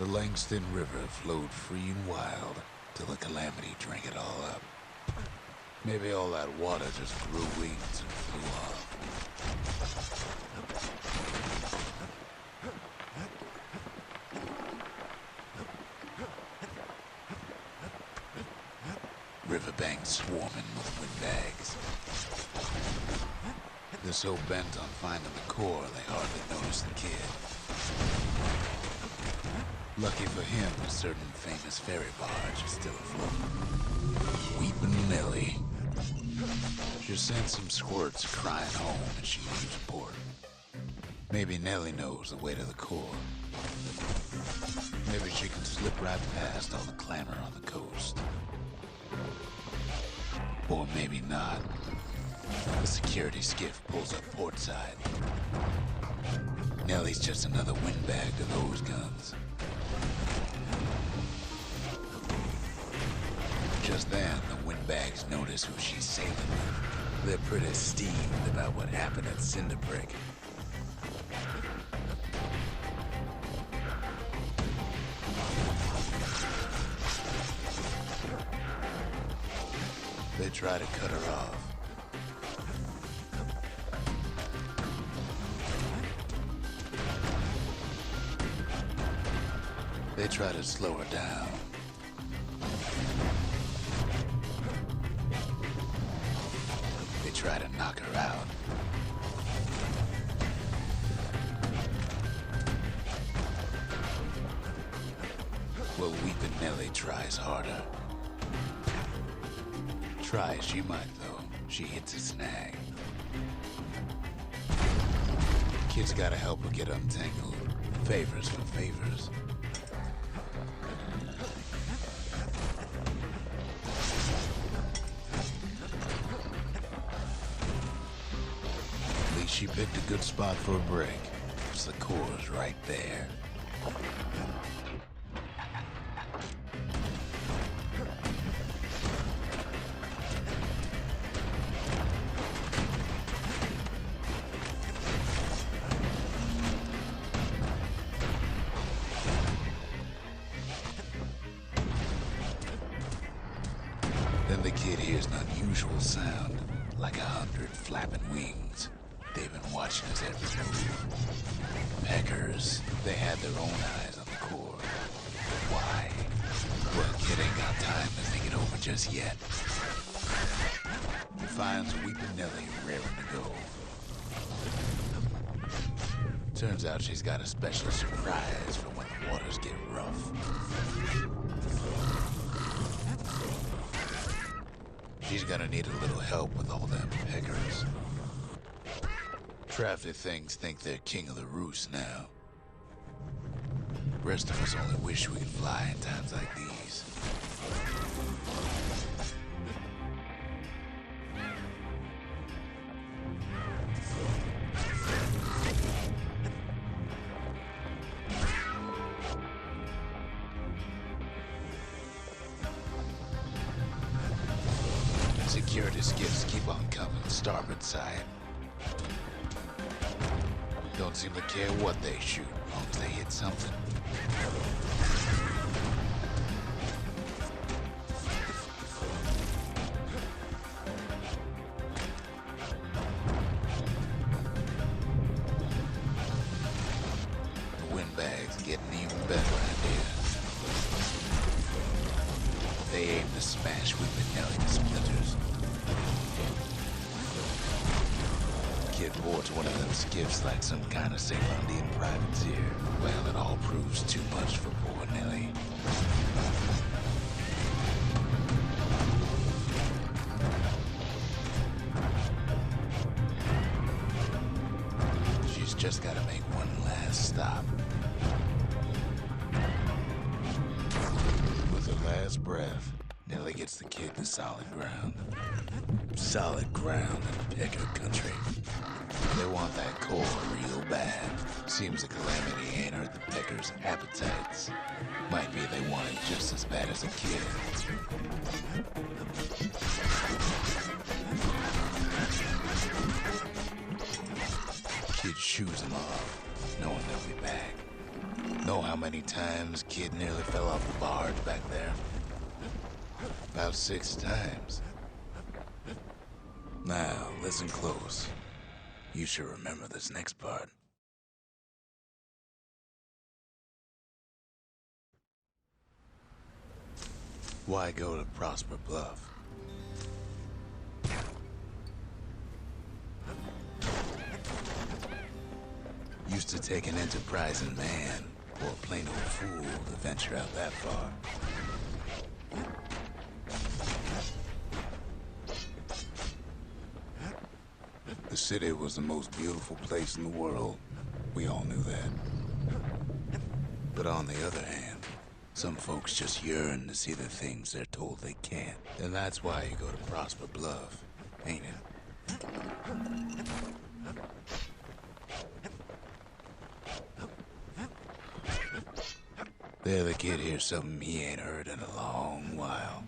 The Langston River flowed free and wild till the calamity drank it all up. Maybe all that water just grew wings and flew off. Riverbanks swarming with windbags. They're so bent on finding the core, they hardly notice the kid. Lucky for him, a certain famous ferry barge is still afloat. Weepin' Nellie. She sent some squirts crying home and she leaves port. Maybe Nellie knows the way to the core. Maybe she can slip right past all the clamor on the coast. Or maybe not. The security skiff pulls up portside. Nellie's just another windbag to those guns. Just then, the windbags notice who she's sailing with. They're pretty steamed about what happened at Cinderbrick. They try to cut her off. They try to slow her down. They try to knock her out. Well, Weepin' Nellie tries harder. Try as she might, though, she hits a snag. Kid's gotta help her get untangled. Favors for favors. At least she picked a good spot for a break, because the core's right there. Then the kid hears an unusual sound, like 100 flapping wings. They've been watching us every move. Peckers, they had their own eyes on the core. But why? Well, kid ain't got time to think it over just yet. He finds Weepin' Nellie raring to go. Turns out she's got a special surprise for when the waters get rough. She's gonna need a little help with all them peckers. Crafty things think they're king of the roost now. Rest of us only wish we could fly in times like these. Security skiffs keep on coming, starboard side. Don't seem to care what they shoot, as long as they hit something. The windbags getting even better out here. They aim to smash Weepin' Nellie to splinters. Kid boards one of them skiffs like some kind of Ceylondian privateer. Well, it all proves too much for poor Nellie. She's just gotta make one last stop. With her last breath, Nellie gets the kid to solid ground. Solid ground in Pecker country. They want that core real bad. Seems the calamity ain't hurt the Peckers' appetites. Might be they want it just as bad as a kid. Kid shoos them off, knowing they'll be back. Know how how many times Kid nearly fell off the barge back there? About 6 times. Now, listen close. You should remember this next part. Why go to Prosper Bluff? Used to take an enterprising man or a plain old fool to venture out that far. The city was the most beautiful place in the world. We all knew that. But on the other hand, some folks just yearn to see the things they're told they can't. And that's why you go to Prosper Bluff, ain't it? There the kid hears something he ain't heard in a long while.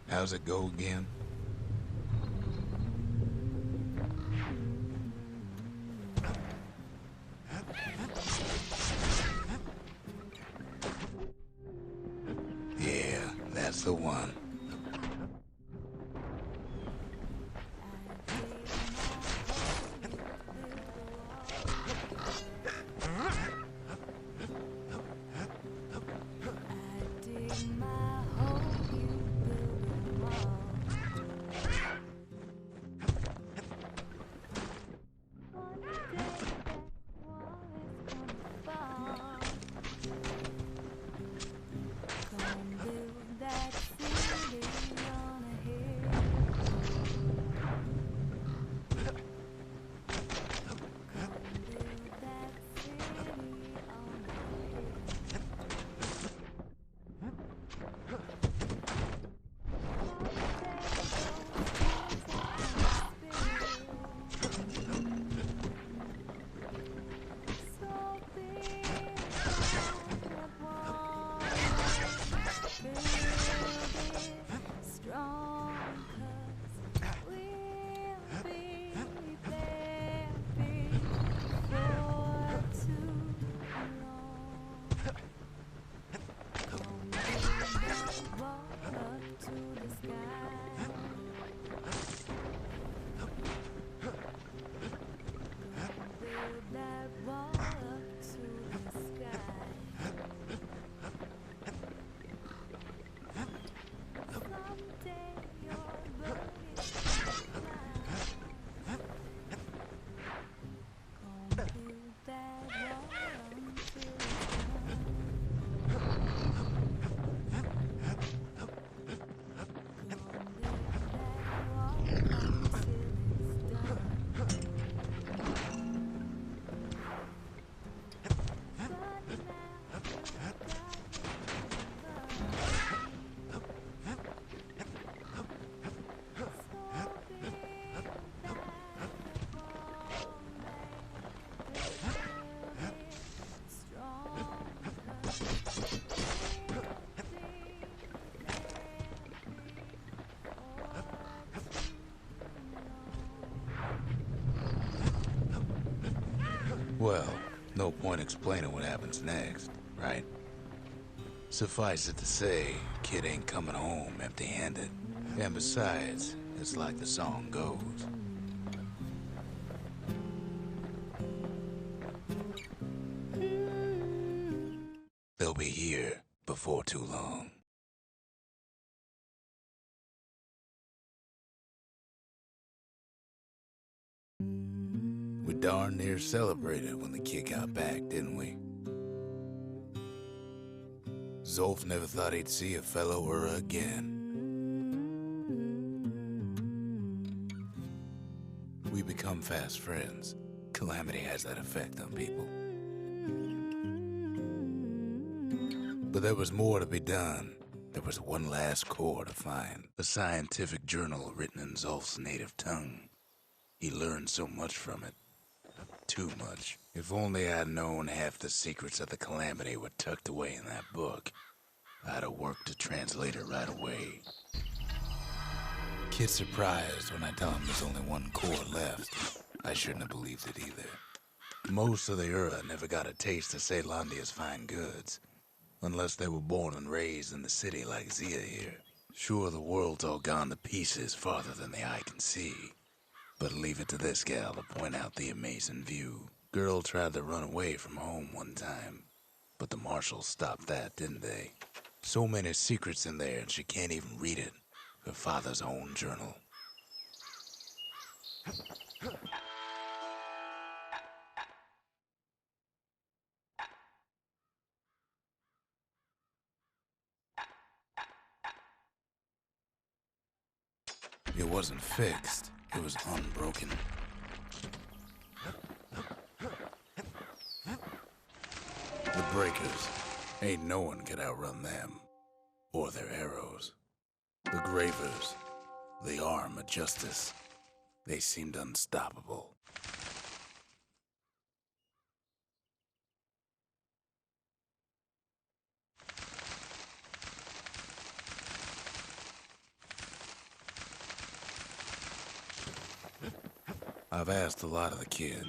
How's it go again? Yeah, that's the one. Well, no point explaining what happens next, right? Suffice it to say, Kid ain't coming home empty-handed. And besides, it's like the song goes. They'll be here before too long. We darn near celebrated when the kid got back, didn't we? Zolf never thought he'd see a fellow her again. We become fast friends. Calamity has that effect on people. But there was more to be done. There was one last core to find. A scientific journal written in Zolf's native tongue. He learned so much from it. Too much. If only I'd known half the secrets of the Calamity were tucked away in that book, I'd have worked to translate it right away. Kid's surprised when I tell him there's only one core left. I shouldn't have believed it either. Most of the Ura never got a taste of Caelondia's fine goods, unless they were born and raised in the city like Zia here. Sure, the world's all gone to pieces farther than the eye can see, but leave it to this gal to point out the amazing view. Girl tried to run away from home one time, but the marshals stopped that, didn't they? So many secrets in there and she can't even read it. Her father's own journal. It wasn't fixed, it was unbroken. The Breakers, ain't no one could outrun them, or their arrows. The Gravers, the arm of justice, they seemed unstoppable. I've asked a lot of the kid,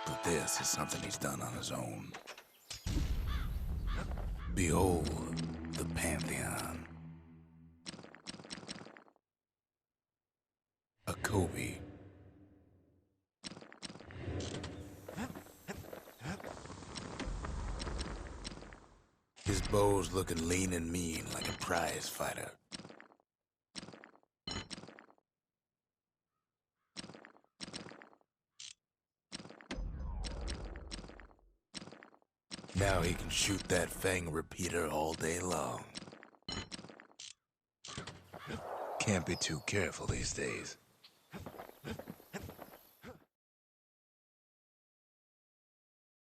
but this is something he's done on his own. Behold, the Pantheon. A Kobe. His bow's looking lean and mean like a prize fighter. Now he can shoot that fang repeater all day long. Can't be too careful these days.